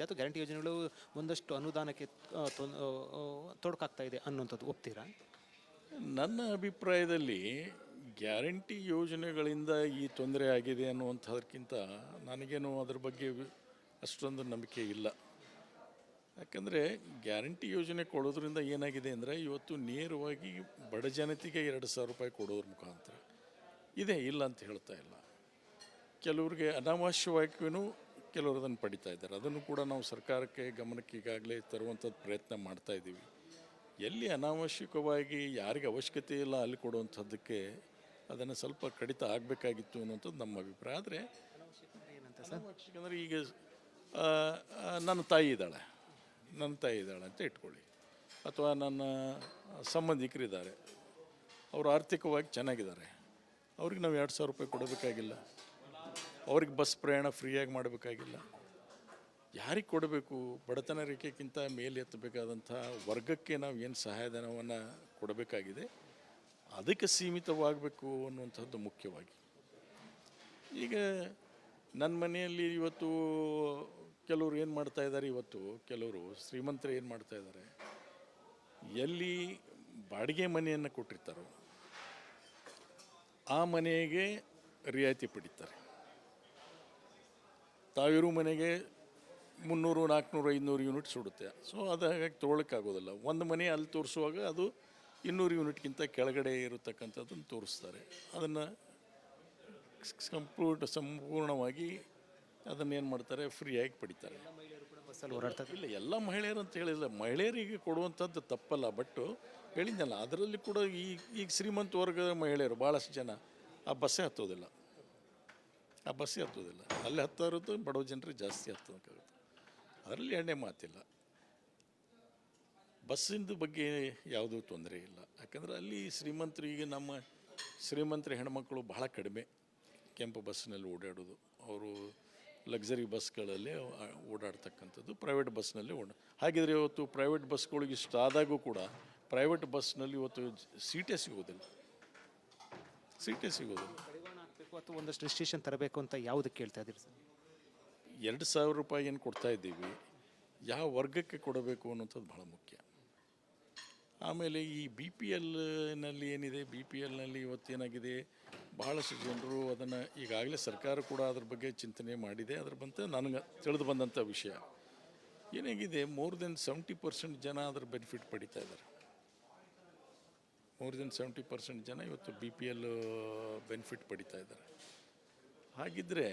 ಇದೆ, ಅಥವಾ ಗ್ಯಾರಂಟಿ ಯೋಜನೆಗಳು ಒಂದಷ್ಟು ಅನುದಾನಕ್ಕೆ ತೊಡಕಾಗ್ತಾ ಇದೆ ಅನ್ನುವಂಥದ್ದು ಒಪ್ತೀರಾ? ನನ್ನ ಅಭಿಪ್ರಾಯದಲ್ಲಿ ಗ್ಯಾರಂಟಿ ಯೋಜನೆಗಳಿಂದ ಈ ತೊಂದರೆ ಆಗಿದೆ ಅನ್ನುವಂಥದಕ್ಕಿಂತ ನನಗೇನು ಅದ್ರ ಬಗ್ಗೆ ಅಷ್ಟೊಂದು ನಂಬಿಕೆ ಇಲ್ಲ. ಯಾಕಂದರೆ ಗ್ಯಾರಂಟಿ ಯೋಜನೆ ಕೊಡೋದ್ರಿಂದ ಏನಾಗಿದೆ ಅಂದರೆ ಇವತ್ತು ನೇರವಾಗಿ ಬಡ ಜನತೆಗೆ 2,000 ರೂಪಾಯಿ ಕೊಡೋದ್ರ ಮುಖಾಂತರ ಇದೆ, ಇಲ್ಲ ಅಂತ ಹೇಳ್ತಾ ಇಲ್ಲ. ಕೆಲವ್ರಿಗೆ ಅನಾವಶ್ಯವಾಗಿಯೂ ಕೆಲವರು ಅದನ್ನು ಪಡಿತಾ ಇದ್ದಾರೆ. ಅದನ್ನು ಕೂಡ ನಾವು ಸರ್ಕಾರಕ್ಕೆ ಗಮನಕ್ಕೆ ಈಗಾಗಲೇ ತರುವಂಥದ್ದು ಪ್ರಯತ್ನ ಮಾಡ್ತಾ ಇದ್ದೀವಿ. ಎಲ್ಲಿ ಅನಾವಶ್ಯಕವಾಗಿ ಯಾರಿಗೆ ಅವಶ್ಯಕತೆ ಇಲ್ಲ ಅಲ್ಲಿ ಕೊಡುವಂಥದ್ದಕ್ಕೆ ಅದನ್ನು ಸ್ವಲ್ಪ ಕಡಿತ ಆಗಬೇಕಾಗಿತ್ತು ಅನ್ನುವಂಥದ್ದು ನಮ್ಮ ಅಭಿಪ್ರಾಯ. ಆದರೆ ಅನಾವಶ್ಯಕ ಅಂದರೆ ಈಗ ನನ್ನ ತಾಯಿ ಇದ್ದಾಳೆ ಅಂತ ಇಟ್ಕೊಳ್ಳಿ, ಅಥವಾ ನನ್ನ ಸಂಬಂಧಿಕರಿದ್ದಾರೆ, ಅವರು ಆರ್ಥಿಕವಾಗಿ ಚೆನ್ನಾಗಿದ್ದಾರೆ, ಅವ್ರಿಗೆ ನಾವು 2,000 ರೂಪಾಯಿ ಕೊಡಬೇಕಾಗಿಲ್ಲ, ಅವ್ರಿಗೆ ಬಸ್ ಪ್ರಯಾಣ ಫ್ರೀಯಾಗಿ ಮಾಡಬೇಕಾಗಿಲ್ಲ. ಯಾರಿಗೆ ಕೊಡಬೇಕು? ಬಡತನ ರೇಖೆಗಿಂತ ಮೇಲೆ ಎತ್ತಬೇಕಾದಂಥ ವರ್ಗಕ್ಕೆ ನಾವು ಏನು ಸಹಾಯಧನವನ್ನು ಕೊಡಬೇಕಾಗಿದೆ ಅದಕ್ಕೆ ಸೀಮಿತವಾಗಬೇಕು ಅನ್ನುವಂಥದ್ದು ಮುಖ್ಯವಾಗಿ. ಈಗ ನನ್ನ ಮನೆಯಲ್ಲಿ ಇವತ್ತು ಕೆಲವರು ಏನು ಮಾಡ್ತಾಯಿದ್ದಾರೆ, ಇವತ್ತು ಕೆಲವರು ಶ್ರೀಮಂತರು ಏನು ಮಾಡ್ತಾಯಿದ್ದಾರೆ, ಎಲ್ಲಿ ಬಾಡಿಗೆ ಮನೆಯನ್ನು ಕೊಟ್ಟಿರ್ತಾರೋ ಆ ಮನೆಗೆ ರಿಯಾಯಿತಿ ಪಡಿತಾರೆ. ತಾವಿರೋ ಮನೆಗೆ 300, 400, 500 ಯೂನಿಟ್ ಸುಡುತ್ತೆ. ಸೊ ಅದು ಹಾಗಾಗಿ ತೊಗೊಳಕ್ಕಾಗೋದಿಲ್ಲ. ಒಂದು ಮನೆ ಅಲ್ಲಿ ತೋರಿಸುವಾಗ ಅದು 200 ಯೂನಿಟ್ಗಿಂತ ಕೆಳಗಡೆ ಇರತಕ್ಕಂಥದ್ದನ್ನು ತೋರಿಸ್ತಾರೆ. ಅದನ್ನು ಸಂಪೂರ್ಣವಾಗಿ ಅದನ್ನೇನು ಮಾಡ್ತಾರೆ, ಫ್ರೀಯಾಗಿ ಪಡಿತಾರೆ. ಇಲ್ಲ, ಎಲ್ಲ ಮಹಿಳೆಯರು ಅಂತ ಹೇಳಿಲ್ಲ, ಮಹಿಳೆಯರಿಗೆ ಕೊಡುವಂಥದ್ದು ತಪ್ಪಲ್ಲ. ಬಟ್ ಹೇಳಿದ್ನಲ್ಲ, ಅದರಲ್ಲಿ ಕೂಡ ಈಗ ಶ್ರೀಮಂತ ವರ್ಗದ ಮಹಿಳೆಯರು ಭಾಳಷ್ಟು ಜನ ಆ ಬಸ್ಸೇ ಹತ್ತೋದಿಲ್ಲ. ಅಲ್ಲಿ ಹತ್ತಾ ಇರೋದು ಬಡವ ಜನರಿಗೆ ಜಾಸ್ತಿ ಹತ್ತೋಕ್ಕಾಗುತ್ತೆ. ಅದರಲ್ಲಿ ಎಣ್ಣೆ ಮಾತಿಲ್ಲ. ಬಸ್ಸಿಂದು ಬಗ್ಗೆ ಯಾವುದೂ ತೊಂದರೆ ಇಲ್ಲ. ಯಾಕಂದರೆ ಅಲ್ಲಿ ಶ್ರೀಮಂತರಿಗೆ, ನಮ್ಮ ಶ್ರೀಮಂತರ ಹೆಣ್ಮಕ್ಳು ಬಹಳ ಕಡಿಮೆ ಕೆಂಪು ಬಸ್ಸಿನಲ್ಲಿ ಓಡಾಡೋದು. ಅವರು ಲಕ್ಸರಿ ಬಸ್ಗಳಲ್ಲಿ ಓಡಾಡ್ತಕ್ಕಂಥದ್ದು, ಪ್ರೈವೇಟ್ ಬಸ್ನಲ್ಲಿ ಹಾಗಿದ್ರೆ ಇವತ್ತು ಪ್ರೈವೇಟ್ ಬಸ್ಗಳಿಗೆ ಇಷ್ಟ ಆದಾಗೂ ಕೂಡ ಪ್ರೈವೇಟ್ ಬಸ್ನಲ್ಲಿ ಇವತ್ತು ಸೀಟೇ ಸಿಗೋದಿಲ್ಲ. ಅಥವಾ ಒಂದಷ್ಟು ರಿಸ್ಟ್ರಿಕ್ಷನ್ ತರಬೇಕು ಅಂತ ಯಾವುದಕ್ಕೆ ಕೇಳ್ತಾ ಇದ್ದೀರಿ ಸರ್? 2,000 ರೂಪಾಯಿ ಏನು ಕೊಡ್ತಾ ಇದ್ದೀವಿ, ಯಾವ ವರ್ಗಕ್ಕೆ ಕೊಡಬೇಕು ಅನ್ನೋಂಥದ್ದು ಭಾಳ ಮುಖ್ಯ. ಆಮೇಲೆ ಈ BPLನಲ್ಲಿ ಏನಿದೆ, BPLನಲ್ಲಿ ಇವತ್ತೇನಾಗಿದೆ, ಭಾಳಷ್ಟು ಜನರು ಅದನ್ನು ಈಗಾಗಲೇ ಸರ್ಕಾರ ಕೂಡ ಅದ್ರ ಬಗ್ಗೆ ಚಿಂತನೆ ಮಾಡಿದೆ. ಅದ್ರ ಬಂತ ನನಗೆ ತಿಳಿದು ಬಂದಂಥ ವಿಷಯ ಏನಾಗಿದೆ, ಮೋರ್ ದೆನ್ 70% ಜನ ಅದ್ರ ಬೆನಿಫಿಟ್ ಪಡಿತಾ ಇದ್ದಾರೆ. ಮೋರ್ ದೆನ್ 70% ಜನ ಇವತ್ತು BPL ಬೆನಿಫಿಟ್ ಪಡಿತಾ ಇದ್ದಾರೆ. ಹಾಗಿದ್ದರೆ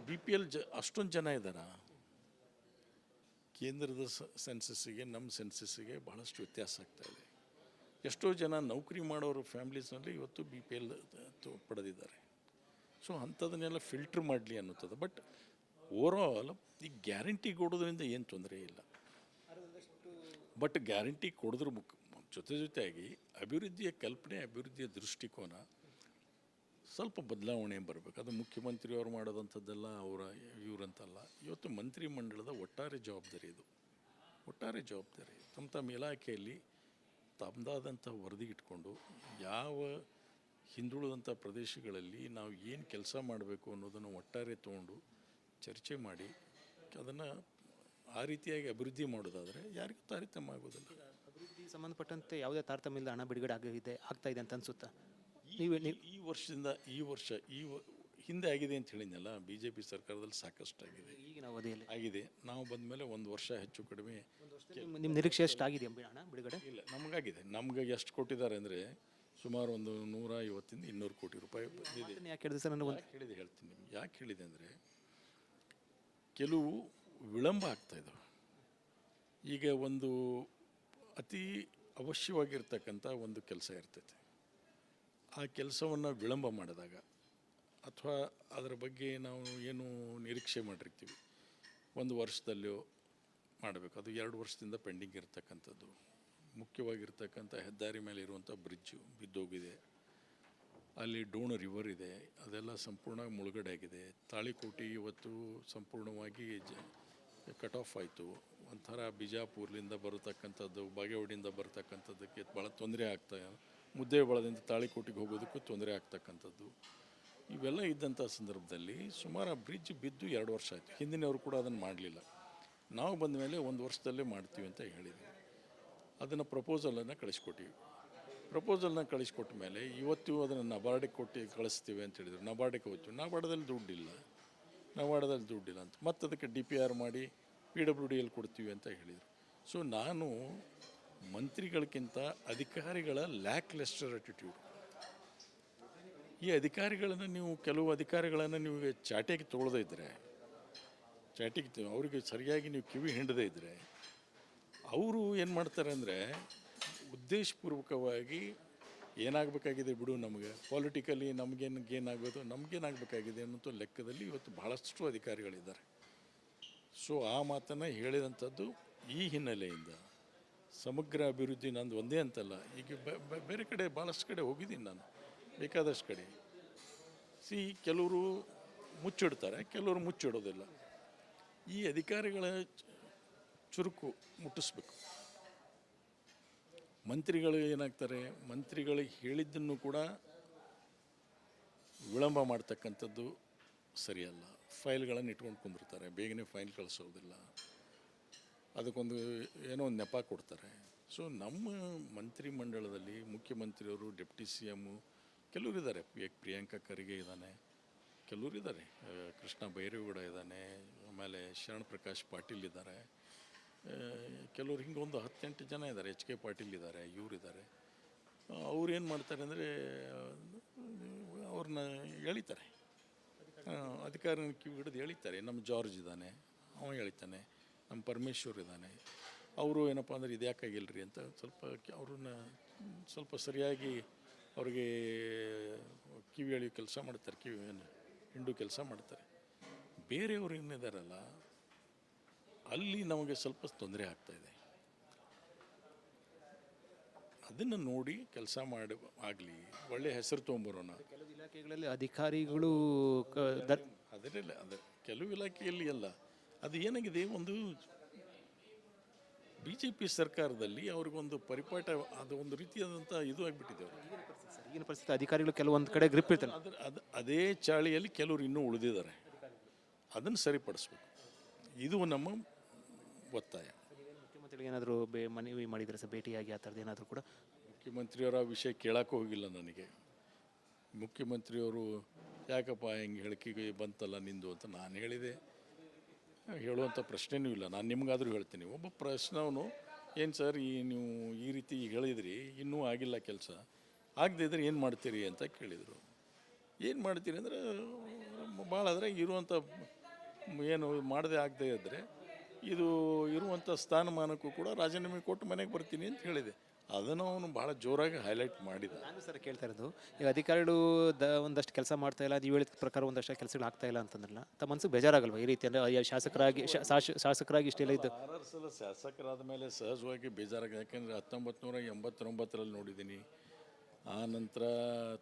BPL ಅಷ್ಟೊಂದು ಜನ ಇದ್ದಾರೆ. ಕೇಂದ್ರದ ಸೆನ್ಸಸ್ಸಿಗೆ ನಮ್ಮ ಸೆನ್ಸಸ್ಸಿಗೆ ಭಾಳಷ್ಟು ವ್ಯತ್ಯಾಸ ಆಗ್ತಾಯಿದೆ. ಎಷ್ಟೋ ಜನ ನೌಕರಿ ಮಾಡೋರು ಫ್ಯಾಮ್ಲೀಸ್ನಲ್ಲಿ ಇವತ್ತು BPL ಪಡೆದಿದ್ದಾರೆ. ಸೊ ಅಂಥದನ್ನೆಲ್ಲ ಫಿಲ್ಟ್ರ್ ಮಾಡಲಿ ಅನ್ನುತ್ತದೆ. ಬಟ್ ಓವರಾಲ್ ಈ ಗ್ಯಾರಂಟಿ ಕೊಡೋದ್ರಿಂದ ಏನು ತೊಂದರೆ ಇಲ್ಲ. ಬಟ್ ಗ್ಯಾರಂಟಿ ಕೊಡೋದ್ರ ಜೊತೆಯಾಗಿ ಅಭಿವೃದ್ಧಿಯ ಕಲ್ಪನೆ, ಅಭಿವೃದ್ಧಿಯ ದೃಷ್ಟಿಕೋನ ಸ್ವಲ್ಪ ಬದಲಾವಣೆ ಬರಬೇಕು. ಅದು ಮುಖ್ಯಮಂತ್ರಿಯವರು ಮಾಡೋದಂಥದ್ದೆಲ್ಲ ಇವರಂತಲ್ಲ. ಇವತ್ತು ಮಂತ್ರಿ ಮಂಡಲದ ಒಟ್ಟಾರೆ ಜವಾಬ್ದಾರಿ ಇದು. ತಮ್ಮ ಇಲಾಖೆಯಲ್ಲಿ ತಮ್ಮದಾದಂಥ ವರದಿ ಇಟ್ಕೊಂಡು ಯಾವ ಹಿಂದುಳಿದಂಥ ಪ್ರದೇಶಗಳಲ್ಲಿ ನಾವು ಏನು ಕೆಲಸ ಮಾಡಬೇಕು ಅನ್ನೋದನ್ನು ಒಟ್ಟಾರೆ ತೊಗೊಂಡು ಚರ್ಚೆ ಮಾಡಿ ಅದನ್ನು ಆ ರೀತಿಯಾಗಿ ಅಭಿವೃದ್ಧಿ ಮಾಡೋದಾದರೆ ಯಾರಿಗೂ ತಾರತಮ್ಯ ಆಗೋದಿಲ್ಲ. ಅಭಿವೃದ್ಧಿ ಸಂಬಂಧಪಟ್ಟಂತೆ ಯಾವುದೇ ತಾರತಮ್ಯ ಇಲ್ಲದೆ ಹಣ ಬಿಡುಗಡೆ ಆಗ್ತಾ ಇದೆ ಅಂತ ಅನಿಸುತ್ತಾ? ಈ ವರ್ಷದಿಂದ ಹಿಂದೆ ಆಗಿದೆ ಅಂತ ಹೇಳಿದ್ನಲ್ಲ, BJP ಸರ್ಕಾರದಲ್ಲಿ ಸಾಕಷ್ಟು ಆಗಿದೆ. ಈಗಿನ ಅವಧಿಯಲ್ಲಿ ಆಗಿದೆ. ನಾವು ಬಂದ ಮೇಲೆ 1 ವರ್ಷ ಹೆಚ್ಚು ಕಡಿಮೆ. ನಿಮ್ಮ ನಿರೀಕ್ಷೆ ಎಷ್ಟಾಗಿದೆ ಹಣ ಬಿಡುಗಡೆ? ಇಲ್ಲ, ನಮಗಾಗಿದೆ. ನಮ್ಗೆ ಎಷ್ಟು ಕೊಟ್ಟಿದ್ದಾರೆ ಅಂದರೆ ಸುಮಾರು ಒಂದು 150 ಇಂದ 200 ಕೋಟಿ ರೂಪಾಯಿ ಬಂದಿದೆ. ಯಾಕೆ ಹೇಳಿದೆ ಸರ್? ನಾನು ಹೇಳ್ತೀನಿ ನಿಮ್ಗೆ ಯಾಕೆ ಹೇಳಿದೆ ಅಂದರೆ, ಕೆಲವು ವಿಳಂಬ ಆಗ್ತಾ ಇದ್ದಾವೆ. ಈಗ ಒಂದು ಅತಿ ಅವಶ್ಯವಾಗಿರ್ತಕ್ಕಂಥ ಒಂದು ಕೆಲಸ ಇರ್ತೈತೆ. ಆ ಕೆಲಸವನ್ನು ವಿಳಂಬ ಮಾಡಿದಾಗ ಅಥವಾ ಅದರ ಬಗ್ಗೆ ನಾವು ಏನು ನಿರೀಕ್ಷೆ ಮಾಡಿರ್ತೀವಿ, 1 ವರ್ಷದಲ್ಲೋ ಮಾಡಬೇಕು, ಅದು 2 ವರ್ಷದಿಂದ ಪೆಂಡಿಂಗ್ ಇರತಕ್ಕಂಥದ್ದು. ಮುಖ್ಯವಾಗಿರ್ತಕ್ಕಂಥ ಹೆದ್ದಾರಿ ಮೇಲೆ ಇರುವಂಥ ಬ್ರಿಡ್ಜು ಬಿದ್ದೋಗಿದೆ. ಅಲ್ಲಿ ಡೋಣ ರಿವರ್ ಇದೆ, ಅದೆಲ್ಲ ಸಂಪೂರ್ಣ ಮುಳುಗಡೆ ಆಗಿದೆ. ತಾಳಿಕೋಟೆ ಇವತ್ತು ಸಂಪೂರ್ಣವಾಗಿ ಕಟ್ ಆಫ್ ಆಯಿತು. ಒಂಥರ ಬಿಜಾಪುರದಿಂದ ಬರತಕ್ಕಂಥದ್ದು, ಬಾಗೇವಾಡಿಯಿಂದ ಬರತಕ್ಕಂಥದ್ದಕ್ಕೆ ಭಾಳ ತೊಂದರೆ ಆಗ್ತಾ, ಮುದ್ದೇಬಿಹಾಳದಿಂದ ತಾಳಿಕೋಟೆಗೆ ಹೋಗೋದಕ್ಕೂ ತೊಂದರೆ ಆಗ್ತಕ್ಕಂಥದ್ದು. ಇವೆಲ್ಲ ಇದ್ದಂಥ ಸಂದರ್ಭದಲ್ಲಿ ಸುಮಾರು ಆ ಬ್ರಿಡ್ಜ್ ಬಿದ್ದು 2 ವರ್ಷ ಆಯಿತು. ಹಿಂದಿನವರು ಕೂಡ ಅದನ್ನು ಮಾಡಲಿಲ್ಲ. ನಾವು ಬಂದ ಮೇಲೆ 1 ವರ್ಷದಲ್ಲೇ ಮಾಡ್ತೀವಿ ಅಂತ ಹೇಳಿದ್ವಿ. ಅದನ್ನು ಪ್ರಪೋಸಲನ್ನು ಕಳಿಸ್ಕೊಟ್ಟಿವಿ. ಪ್ರಪೋಸಲ್ನ ಕಳಿಸ್ಕೊಟ್ಟ ಮೇಲೆ ಇವತ್ತು ಅದನ್ನು ನಬಾರ್ಡಿಗೆ ಕೊಟ್ಟು ಕಳಿಸ್ತೀವಿ ಅಂತ ಹೇಳಿದರು. ನಬಾರ್ಡಿಗೆ ಹೋಗ್ತೀವಿ. ನಬಾರ್ಡದಲ್ಲಿ ದುಡ್ಡಿಲ್ಲ ಅಂತ ಮತ್ತೆ ಅದಕ್ಕೆ DPR ಮಾಡಿ PWDಯಲ್ಲಿ ಕೊಡ್ತೀವಿ ಅಂತ ಹೇಳಿದರು. ಸೊ ನಾನು ಮಂತ್ರಿಗಳಿಗಿಂತ ಅಧಿಕಾರಿಗಳ ಲ್ಯಾಕ್ಲೆಸ್ಟರ್ ಅಟಿಟ್ಯೂಡ್, ಈ ಅಧಿಕಾರಿಗಳನ್ನು ನೀವು ಕೆಲವು ಅಧಿಕಾರಿಗಳನ್ನು ನೀವು ಚಾಟಿಗೆ ತೊಗೊಳ್ಳದೇ ಇದ್ದರೆ, ಅವರಿಗೆ ಸರಿಯಾಗಿ ನೀವು ಕಿವಿ ಹಿಂಡದೇ ಇದ್ದರೆ ಅವರು ಏನು ಮಾಡ್ತಾರೆ ಅಂದರೆ ಉದ್ದೇಶಪೂರ್ವಕವಾಗಿ ಏನಾಗಬೇಕಾಗಿದೆ ಬಿಡು, ನಮಗೆ ಪೊಲಿಟಿಕಲಿ ನಮಗೇನಾಗಬೇಕಾಗಿದೆ ಅನ್ನೋ ಲೆಕ್ಕದಲ್ಲಿ ಇವತ್ತು ಭಾಳಷ್ಟು ಅಧಿಕಾರಿಗಳಿದ್ದಾರೆ. ಸೊ ಆ ಮಾತನ್ನು ಹೇಳಿದಂಥದ್ದು ಈ ಹಿನ್ನೆಲೆಯಿಂದ ಸಮಗ್ರ ಅಭಿವೃದ್ಧಿ ನಂದು ಒಂದೇ ಅಂತಲ್ಲ, ಈಗ ಬೇರೆ ಕಡೆ ಭಾಳಷ್ಟು ಕಡೆ ಹೋಗಿದ್ದೀನಿ ನಾನು, ಬೇಕಾದಷ್ಟು ಕಡೆ. ಕೆಲವರು ಮುಚ್ಚಿಡ್ತಾರೆ, ಕೆಲವರು ಮುಚ್ಚಿಡೋದಿಲ್ಲ. ಈ ಅಧಿಕಾರಿಗಳ ಚುರುಕು ಮುಟ್ಟಿಸ್ಬೇಕು. ಮಂತ್ರಿಗಳು ಏನಾಗ್ತಾರೆ, ಮಂತ್ರಿಗಳಿಗೆ ಹೇಳಿದ್ದನ್ನು ಕೂಡ ವಿಳಂಬ ಮಾಡ್ತಕ್ಕಂಥದ್ದು ಸರಿಯಲ್ಲ. ಫೈಲ್ಗಳನ್ನು ಇಟ್ಕೊಂಡು ಕುಂದಿರ್ತಾರೆ, ಬೇಗನೆ ಫೈಲ್ ಕಳಿಸೋದಿಲ್ಲ, ಅದಕ್ಕೊಂದು ಏನೋ ಒಂದು ನೆಪ ಕೊಡ್ತಾರೆ. ಸೊ ನಮ್ಮ ಮಂತ್ರಿಮಂಡಲದಲ್ಲಿ ಮುಖ್ಯಮಂತ್ರಿಯವರು, ಡೆಪ್ಟಿ CM ಕೆಲವರು ಇದ್ದಾರೆ, ಪ್ರಿಯಾಂಕಾ ಖರ್ಗೆ ಇದ್ದಾನೆ, ಕೆಲವರು ಇದ್ದಾರೆ, ಕೃಷ್ಣ ಬೈರೇಗೌಡ ಇದ್ದಾನೆ, ಆಮೇಲೆ ಶರಣ್ ಪ್ರಕಾಶ್ ಪಾಟೀಲ್ ಇದ್ದಾರೆ, ಕೆಲವ್ರು ಹಿಂಗೆ ಒಂದು 10-8 ಜನ ಇದ್ದಾರೆ, HK ಪಾಟೀಲ್ ಇದ್ದಾರೆ, ಇವರಿದ್ದಾರೆ. ಅವ್ರು ಏನು ಮಾಡ್ತಾರೆ ಅಂದರೆ ಅವ್ರನ್ನ ಎಳಿತಾರೆ, ಅಧಿಕಾರಿನ ಕಿವಿ ಹಿಡಿದು ಎಳಿತಾರೆ. ನಮ್ಮ ಜಾರ್ಜ್ ಇದ್ದಾನೆ, ಅವ ಎಳಿತಾನೆ, ನಮ್ಮ ಪರಮೇಶ್ವರ್ ಇದ್ದಾನೆ. ಅವರು ಏನಪ್ಪ ಅಂದರೆ ಇದು ಯಾಕಾಗಿಲ್ಲರಿ ಅಂತ ಅವ್ರನ್ನ ಸ್ವಲ್ಪ ಸರಿಯಾಗಿ ಅವ್ರಿಗೆ ಕಿವಿ ಎಳೆಯೋ ಕೆಲಸ ಮಾಡ್ತಾರೆ, ಹಿಂಡು ಕೆಲಸ ಮಾಡ್ತಾರೆ. ಬೇರೆಯವರು ಏನಿದಾರಲ್ಲ ಅಲ್ಲಿ ನಮಗೆ ಸ್ವಲ್ಪ ತೊಂದರೆ ಆಗ್ತಾಯಿದೆ. ಅದನ್ನು ನೋಡಿ ಕೆಲಸ ಆಗಲಿ, ಒಳ್ಳೆಯ ಹೆಸರು ತೊಗೊಂಬರೋಣ. ಕೆಲವು ಇಲಾಖೆಗಳಲ್ಲಿ ಅಧಿಕಾರಿಗಳು ಅದರಲ್ಲ ಕೆಲವು ಇಲಾಖೆಯಲ್ಲಿ ಅಲ್ಲ, ಅದು ಏನಾಗಿದೆ, ಒಂದು BJP ಸರ್ಕಾರದಲ್ಲಿ ಅವ್ರಿಗೊಂದು ಪರಿಪಾಠ, ಅದು ಒಂದು ರೀತಿಯಾದಂಥ ಇದು ಆಗಿಬಿಟ್ಟಿದೆ. ಈಗಿನ ಪರಿಸ್ಥಿತಿ ಅಧಿಕಾರಿಗಳು ಕೆಲವೊಂದು ಕಡೆ ಗ್ರಿಪ್ ಇರ್ತಾರೆ, ಅದೇ ಚಾಳಿಯಲ್ಲಿ ಕೆಲವರು ಇನ್ನೂ ಉಳಿದಿದ್ದಾರೆ. ಅದನ್ನು ಸರಿಪಡಿಸ್ಬೇಕು, ಇದು ನಮ್ಮ ಒತ್ತಾಯ. ಮುಖ್ಯಮಂತ್ರಿಗಳು ಏನಾದರೂ ಮನವಿ ಮಾಡಿದರೆ ಸರ್, ಭೇಟಿಯಾಗಿ ಆ ಥರದ್ದು ಏನಾದರೂ ಕೂಡ? ಮುಖ್ಯಮಂತ್ರಿಯವರ ವಿಷಯ ಕೇಳೋಕ್ಕೂ ಹೋಗಿಲ್ಲ ನನಗೆ. ಮುಖ್ಯಮಂತ್ರಿಯವರು ಯಾಕಪ್ಪ ಹಿಂಗೆ ಹೇಳಿಕೆಗೆ ಬಂತಲ್ಲ ನಿಂದು ಅಂತ ನಾನು ಹೇಳಿದೆ. ಹೇಳುವಂಥ ಪ್ರಶ್ನೆಯೂ ಇಲ್ಲ. ನಾನು ನಿಮಗಾದರೂ ಹೇಳ್ತೀನಿ, ಒಬ್ಬ ಪ್ರಶ್ನವನು ಏನು ಸರ್ ನೀವು ಈ ರೀತಿ ಹೇಳಿದ್ರಿ, ಇನ್ನೂ ಆಗಿಲ್ಲ ಕೆಲಸ, ಆಗದೇ ಇದ್ರೆ ಏನು ಮಾಡ್ತೀರಿ ಅಂತ ಕೇಳಿದರು. ಏನು ಮಾಡ್ತೀರಿ ಅಂದರೆ ಭಾಳ ಆದರೆ ಇರುವಂಥ ಏನು ಮಾಡದೆ ಆಗದೆ ಇದ್ದರೆ ಇದು ಇರುವಂಥ ಸ್ಥಾನಮಾನಕ್ಕೂ ಕೂಡ ರಾಜೀನಾಮೆ ಕೊಟ್ಟು ಮನೆಗೆ ಬರ್ತೀನಿ ಅಂತ ಹೇಳಿದೆ. ಅದನ್ನು ಅವನು ಭಾಳ ಜೋರಾಗಿ ಹೈಲೈಟ್ ಮಾಡಿದ. ನಾನು ಸರ್ ಕೇಳ್ತಾ ಇರೋದು, ಈಗ ಅಧಿಕಾರಿಗಳು ಒಂದಷ್ಟು ಕೆಲಸ ಮಾಡ್ತಾ ಇಲ್ಲ, ನೀವು ಹೇಳಿದ ಪ್ರಕಾರ ಒಂದಷ್ಟು ಕೆಲಸಗಳು ಆಗ್ತಾ ಇಲ್ಲ ಅಂತಂದ್ರಲ್ಲ, ತಮ್ಮ ಮನಸ್ಸಿಗೆ ಬೇಜಾರಾಗಲ್ವ ಈ ರೀತಿ? ಅಂದರೆ ಶಾಸಕರಾಗಿ ಇಷ್ಟೆಲ್ಲ ಇದ್ದು 6 ಸಲ ಶಾಸಕರಾದ ಮೇಲೆ ಸಹಜವಾಗಿ ಬೇಜಾರಾಗ. ಯಾಕೆಂದರೆ 1989ರಲ್ಲಿ ನೋಡಿದ್ದೀನಿ, ಆ ನಂತರ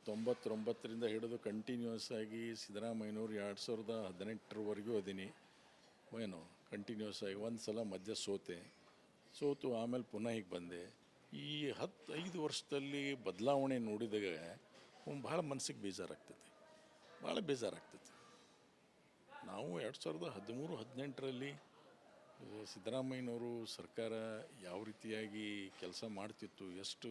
99ರಿಂದ ಹಿಡಿದು ಕಂಟಿನ್ಯೂಸ್ ಆಗಿ ಸಿದ್ದರಾಮಯ್ಯನವ್ರು 2018ರವರೆಗೂ ಅದೀನಿ, ಏನು ಕಂಟಿನ್ಯೂಸ್ ಆಗಿ. ಒಂದು ಸಲ ಮಧ್ಯ ಸೋತು ಆಮೇಲೆ ಪುನಃ ಈಗ ಬಂದೆ. ಈ 5 ವರ್ಷದಲ್ಲಿ ಬದಲಾವಣೆ ನೋಡಿದಾಗ ಭಾಳ ಮನಸ್ಸಿಗೆ ಬೇಜಾರಾಗ್ತೈತೆ, ಭಾಳ ಬೇಜಾರಾಗ್ತೈತೆ. ನಾವು 2013-18ರಲ್ಲಿ ಸಿದ್ದರಾಮಯ್ಯನವರು ಸರ್ಕಾರ ಯಾವ ರೀತಿಯಾಗಿ ಕೆಲಸ ಮಾಡ್ತಿತ್ತು, ಎಷ್ಟು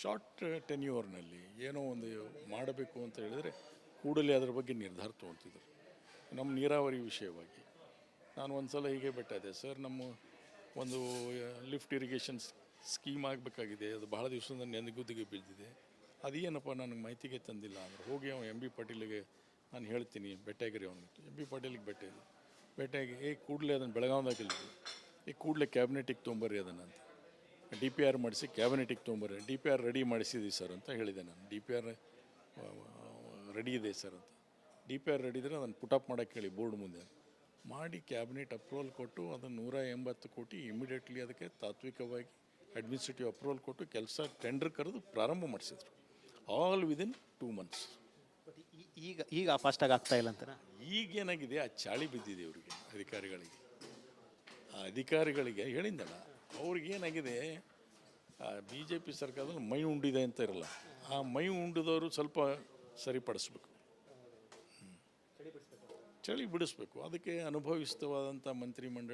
ಶಾರ್ಟ್ ಟೆನ್ಯೂರ್ನಲ್ಲಿ ಏನೋ ಒಂದು ಮಾಡಬೇಕು ಅಂತ ಹೇಳಿದರೆ ಕೂಡಲೇ ಅದರ ಬಗ್ಗೆ ನಿರ್ಧಾರ ತೊಗೊತಿದ್ರು. ನಮ್ಮ ನೀರಾವರಿ ವಿಷಯವಾಗಿ ನಾನು ಒಂದು ಸಲ ಹೀಗೆ ಬಿಟ್ಟಿದ್ದೆ, ಸರ್ ನಮ್ಮ ಒಂದು ಲಿಫ್ಟ್ ಇರಿಗೇಷನ್ ಸ್ಕೀಮ್ ಆಗಬೇಕಾಗಿದೆ, ಅದು ಭಾಳ ದಿವಸದಿಂದ ನೆನೆಗುದಿಗೆ ಬಿದ್ದಿದೆ, ಅದೇನಪ್ಪ ನನಗೆ ಮಾಹಿತಿಗೆ ತಂದಿಲ್ಲ ಅಂದ್ರೆ ಹೋಗಿ ಅವನು MB ಪಾಟೀಲಿಗೆ ನಾನು ಹೇಳ್ತೀನಿ, ಭೇಟಿಯಾಗಿರಿ ಅವನಿಗೆ. MB ಪಾಟೀಲಿಗೆ ಭೇಟಿಯಾಗಿ ಕೂಡಲೇ ಅದನ್ನು ಬೆಳಗಾವ್ದಾಗಿಲ್ಲ, ಕೂಡಲೇ ಕ್ಯಾಬಿನೆಟಿಗೆ ತೊಗೊಂಬರ್ರಿ ಅದನ್ನು ಅಂತ, DPR ಮಾಡಿಸಿ ಕ್ಯಾಬಿನೆಟಿಗೆ ತೊಗೊಂಬರ್ರಿ. DPR ರೆಡಿ ಮಾಡಿಸಿದ್ದೀವಿ ಸರ್ ಅಂತ ಹೇಳಿದೆ ನಾನು. DPR ರೆಡಿ ಇದೆ ಸರ್ ಅಂತ. DPR ರೆಡಿ ಇದ್ದರೆ ಅದನ್ನು ಪುಟಪ್ ಮಾಡೋಕ್ಕೆ ಹೇಳಿ ಬೋರ್ಡ್ ಮುಂದೆ ಮಾಡಿ ಕ್ಯಾಬಿನೆಟ್ ಅಪ್ರೂವಲ್ ಕೊಟ್ಟು ಅದನ್ನು 180 ಕೋಟಿ ಇಮಿಡಿಯೇಟ್ಲಿ ಅದಕ್ಕೆ ತಾತ್ವಿಕವಾಗಿ ಅಡ್ಮಿನಿಸ್ಟ್ರೇಟಿವ್ ಅಪ್ರೂವಲ್ ಕೊಟ್ಟು ಕೆಲಸ ಟೆಂಡರ್ ಕರೆದು ಪ್ರಾರಂಭ ಮಾಡಿಸಿದ್ರು. All within 2 months. ಈಗ ಫಾಸ್ಟಾಗಿ ಆಗ್ತಾ ಇಲ್ಲ ಅಂತ. ಈಗೇನಾಗಿದೆ, ಆ ಚಾಳಿ ಬಿದ್ದಿದೆ ಅವರಿಗೆ, ಅಧಿಕಾರಿಗಳಿಗೆ ಹೇಳಿದ್ದಲ್ಲ, ಅವ್ರಿಗೇನಾಗಿದೆ, BJP ಸರ್ಕಾರದಲ್ಲಿ ಮೈ ಉಂಡಿದೆ ಅಂತ ಇರಲ್ಲ, ಆ ಮೈ ಉಂಡದವರು ಸ್ವಲ್ಪ ಸರಿಪಡಿಸ್ಬೇಕು, ಚಳಿ ಬಿಡಿಸ್ಬೇಕು. ಅದಕ್ಕೆ ಅನುಭವಿಸ್ತವಾದಂಥ ಮಂತ್ರಿಮಂಡಲ